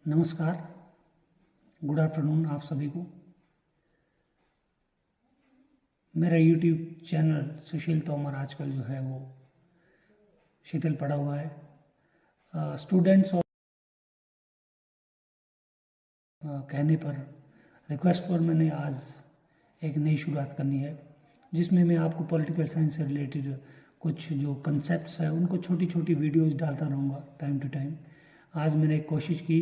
नमस्कार, good afternoon आप सभी को। मेरा यूट्यूब चैनल सुशील तोमर आजकल जो है वो शिथिल पड़ा हुआ है। स्टूडेंट्स और कहने पर, रिक्वेस्ट पर मैंने आज एक नई शुरुआत करनी है, जिसमें मैं आपको पॉलिटिकल साइंस से रिलेटेड कुछ जो कंसेप्ट्स है उनको छोटी छोटी वीडियोस डालता रहूँगा टाइम टू टाइम। आज मैंने एक कोशिश की,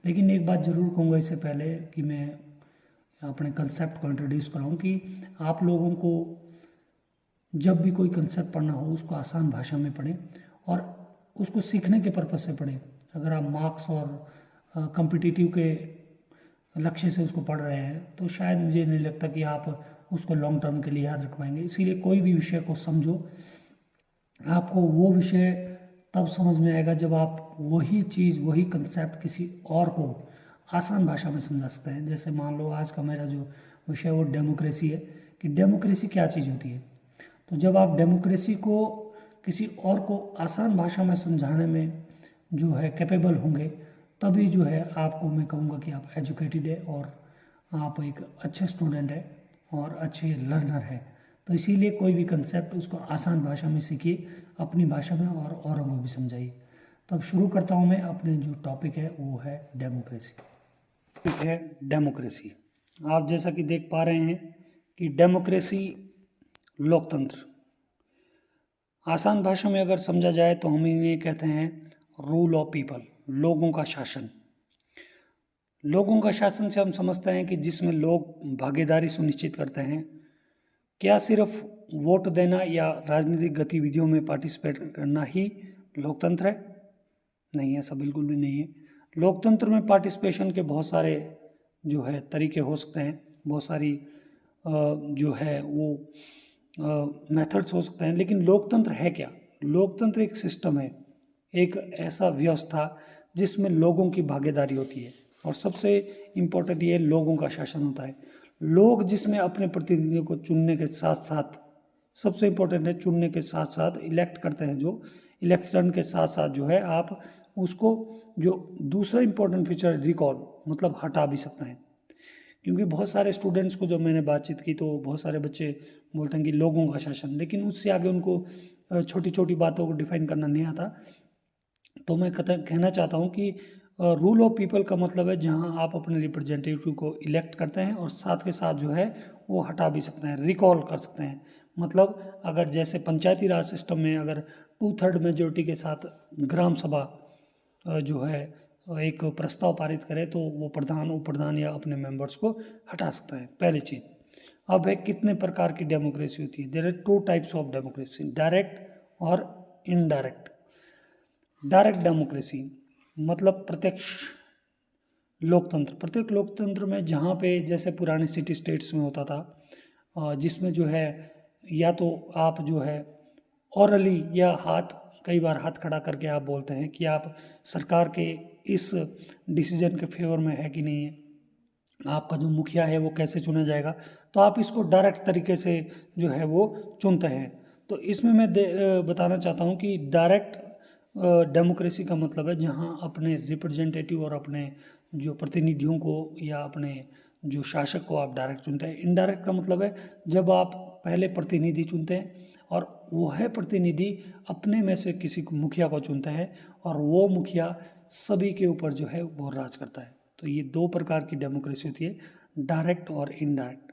लेकिन एक बात ज़रूर कहूँगा इससे पहले कि मैं अपने कंसेप्ट को इंट्रोड्यूस कराऊँ कि आप लोगों को जब भी कोई कंसेप्ट पढ़ना हो उसको आसान भाषा में पढ़ें और उसको सीखने के पर्पज़ से पढ़ें। अगर आप मार्क्स और कॉम्पिटिटिव के लक्ष्य से उसको पढ़ रहे हैं तो शायद मुझे नहीं लगता कि आप उसको लॉन्ग टर्म के लिए याद रख पाएंगे। इसीलिए कोई भी विषय को समझो, आपको वो विषय तब समझ में आएगा जब आप वही चीज़, वही कंसेप्ट किसी और को आसान भाषा में समझा सकते हैं। जैसे मान लो आज का मेरा जो विषय वो डेमोक्रेसी है, कि डेमोक्रेसी क्या चीज़ होती है। तो जब आप डेमोक्रेसी को किसी और को आसान भाषा में समझाने में जो है कैपेबल होंगे, तभी जो है आपको मैं कहूँगा कि आप एजुकेटेड है और आप एक अच्छे स्टूडेंट है और अच्छे लर्नर है। तो इसीलिए कोई भी कंसेप्ट उसको आसान भाषा में सीखिए, अपनी भाषा में, और औरों को भी समझाइए। तो अब शुरू करता हूँ मैं। अपने जो टॉपिक है वो है डेमोक्रेसी। टॉपिक है डेमोक्रेसी। आप जैसा कि देख पा रहे हैं कि डेमोक्रेसी लोकतंत्र, आसान भाषा में अगर समझा जाए तो हम इन्हें कहते हैं रूल ऑफ पीपल, लोगों का शासन। लोगों का शासन से हम समझते हैं कि जिसमें लोग भागीदारी सुनिश्चित करते हैं। क्या सिर्फ वोट देना या राजनीतिक गतिविधियों में पार्टिसिपेट करना ही लोकतंत्र है? नहीं, ऐसा बिल्कुल भी नहीं है। लोकतंत्र में पार्टिसिपेशन के बहुत सारे जो है तरीके हो सकते हैं, बहुत सारी जो है वो मेथड्स हो सकते हैं। लेकिन लोकतंत्र है क्या? लोकतंत्र एक सिस्टम है, एक ऐसा व्यवस्था जिसमें लोगों की भागीदारी होती है और सबसे इम्पोर्टेंट ये लोगों का शासन होता है। लोग जिसमें अपने प्रतिनिधियों को चुनने के साथ साथ, सबसे इम्पोर्टेंट है चुनने के साथ साथ इलेक्ट करते हैं, जो इलेक्शन के साथ साथ जो है आप उसको, जो दूसरा इम्पोर्टेंट फीचर रिकॉल, मतलब हटा भी सकते हैं। क्योंकि बहुत सारे स्टूडेंट्स को जब मैंने बातचीत की तो बहुत सारे बच्चे बोलते हैं कि लोगों का शासन, लेकिन उससे आगे उनको छोटी छोटी बातों को डिफाइन करना नहीं आता। तो मैं कहना चाहता हूँ कि रूल ऑफ पीपल का मतलब है जहाँ आप अपने रिप्रेजेंटेटिव को इलेक्ट करते हैं और साथ के साथ जो है वो हटा भी सकते हैं, रिकॉल कर सकते हैं। मतलब अगर जैसे पंचायती राज सिस्टम में अगर 2/3 मेजोरिटी के साथ ग्राम सभा जो है एक प्रस्ताव पारित करे तो वो प्रधान, उप प्रधान या अपने मेंबर्स को हटा सकता है, पहली चीज़। अब है कितने प्रकार की डेमोक्रेसी होती है। There are 2 types of democracy, direct और इनडायरेक्ट। डायरेक्ट डेमोक्रेसी मतलब प्रत्यक्ष लोकतंत्र। प्रत्येक लोकतंत्र में जहाँ पे जैसे पुराने सिटी स्टेट्स में होता था, जिसमें जो है या तो आप जो है ऑरली या कई बार हाथ खड़ा करके आप बोलते हैं कि आप सरकार के इस डिसीजन के फेवर में है कि नहीं है, आपका जो मुखिया है वो कैसे चुना जाएगा। तो आप इसको डायरेक्ट तरीके से जो है वो चुनते हैं। तो इसमें मैं बताना चाहता हूँ कि डायरेक्ट डेमोक्रेसी का मतलब है जहाँ अपने रिप्रेजेंटेटिव और अपने जो प्रतिनिधियों को या अपने जो शासक को आप डायरेक्ट चुनते हैं। इनडायरेक्ट का मतलब है जब आप पहले प्रतिनिधि चुनते हैं और वह प्रतिनिधि अपने में से किसी मुखिया को चुनता है और वो मुखिया सभी के ऊपर जो है वो राज करता है। तो ये 2 प्रकार की डेमोक्रेसी होती है, डायरेक्ट और इनडायरेक्ट।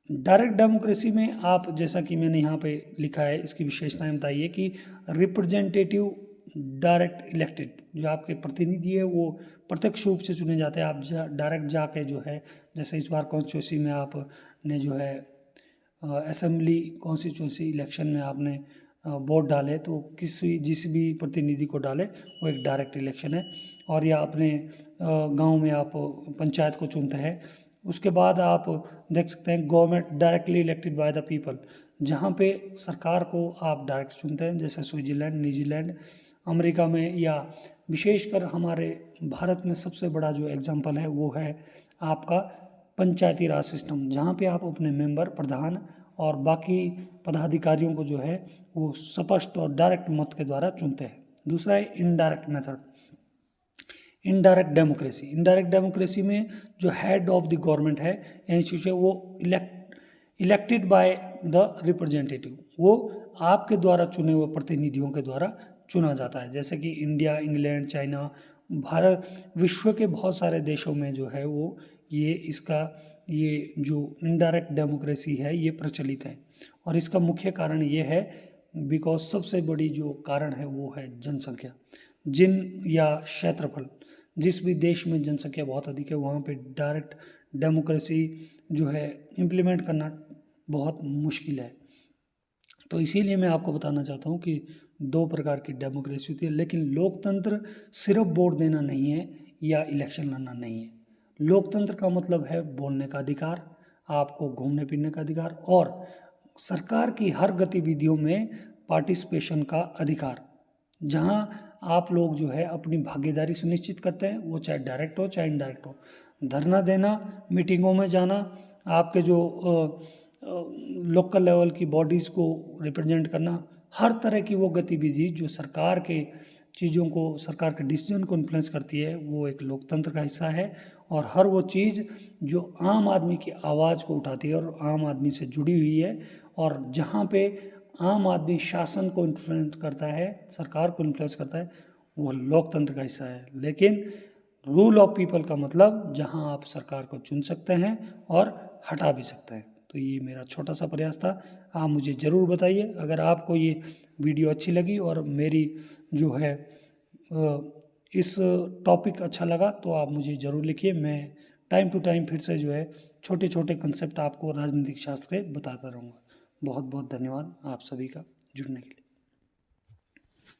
डायरेक्ट डेमोक्रेसी में आप, जैसा कि मैंने यहाँ पे लिखा है, इसकी विशेषताएं बताइए कि रिप्रेजेंटेटिव डायरेक्ट इलेक्टेड, जो आपके प्रतिनिधि है वो प्रत्यक्ष रूप से चुने जाते हैं। आप डायरेक्ट जाके जो है, जैसे इस बार कॉन्स्टिट्यूंसी में आपने जो है असेंबली कॉन्स्टिट्यूंसी इलेक्शन में आपने वोट डाले, तो जिस भी प्रतिनिधि को डाले वो एक डायरेक्ट इलेक्शन है। और या अपने गांव में आप पंचायत को चुनते हैं। उसके बाद आप देख सकते हैं government directly elected by the people, जहाँ पे सरकार को आप डायरेक्ट चुनते हैं, जैसे स्विट्जरलैंड, न्यूजीलैंड, अमेरिका में, या विशेषकर हमारे भारत में सबसे बड़ा जो एग्जांपल है वो है आपका पंचायती राज सिस्टम, जहाँ पे आप अपने मेंबर, प्रधान और बाकी पदाधिकारियों को जो है वो स्पष्ट और डायरेक्ट मत के द्वारा चुनते हैं। दूसरा है इनडायरेक्ट मेथड। इनडायरेक्ट डेमोक्रेसी में जो हेड ऑफ द गवर्नमेंट है इंस्टीट्यूशन, वो इलेक्टेड बाय द रिप्रेजेंटेटिव, वो आपके द्वारा चुने हुए प्रतिनिधियों के द्वारा चुना जाता है। जैसे कि इंडिया, इंग्लैंड, चाइना, भारत, विश्व के बहुत सारे देशों में जो है वो ये जो इनडायरेक्ट डेमोक्रेसी है ये प्रचलित है। और इसका मुख्य कारण ये है बिकॉज सबसे बड़ी जो कारण है वो है जनसंख्या, या क्षेत्रफल। जिस भी देश में जनसंख्या बहुत अधिक है वहाँ पे डायरेक्ट डेमोक्रेसी जो है इम्प्लीमेंट करना बहुत मुश्किल है। तो इसीलिए मैं आपको बताना चाहता हूँ कि 2 प्रकार की डेमोक्रेसी होती है, लेकिन लोकतंत्र सिर्फ वोट देना नहीं है या इलेक्शन लड़ना नहीं है। लोकतंत्र का मतलब है बोलने का अधिकार, आपको घूमने फिरने का अधिकार और सरकार की हर गतिविधियों में पार्टिसिपेशन का अधिकार, जहाँ आप लोग जो है अपनी भागीदारी सुनिश्चित करते हैं, वो चाहे डायरेक्ट हो चाहे इनडायरेक्ट हो। धरना देना, मीटिंगों में जाना, आपके जो लोकल लेवल की बॉडीज़ को रिप्रेजेंट करना, हर तरह की वो गतिविधि जो सरकार के चीज़ों को, सरकार के डिसीजन को इन्फ्लुएंस करती है, वो एक लोकतंत्र का हिस्सा है। और हर वो चीज़ जो आम आदमी की आवाज़ को उठाती है और आम आदमी से जुड़ी हुई है, और जहाँ पे आम आदमी शासन को इन्फ्लुएंस करता है, सरकार को इन्फ्लुएंस करता है, वो लोकतंत्र का हिस्सा है। लेकिन रूल ऑफ पीपल का मतलब जहाँ आप सरकार को चुन सकते हैं और हटा भी सकते हैं। तो ये मेरा छोटा सा प्रयास था। आप मुझे ज़रूर बताइए अगर आपको ये वीडियो अच्छी लगी और मेरी जो है इस टॉपिक अच्छा लगा, तो आप मुझे ज़रूर लिखिए। मैं टाइम टू टाइम फिर से जो है छोटे छोटे कंसेप्ट आपको राजनीतिक शास्त्र के बताता रहूँगा। बहुत बहुत धन्यवाद आप सभी का जुड़ने के लिए।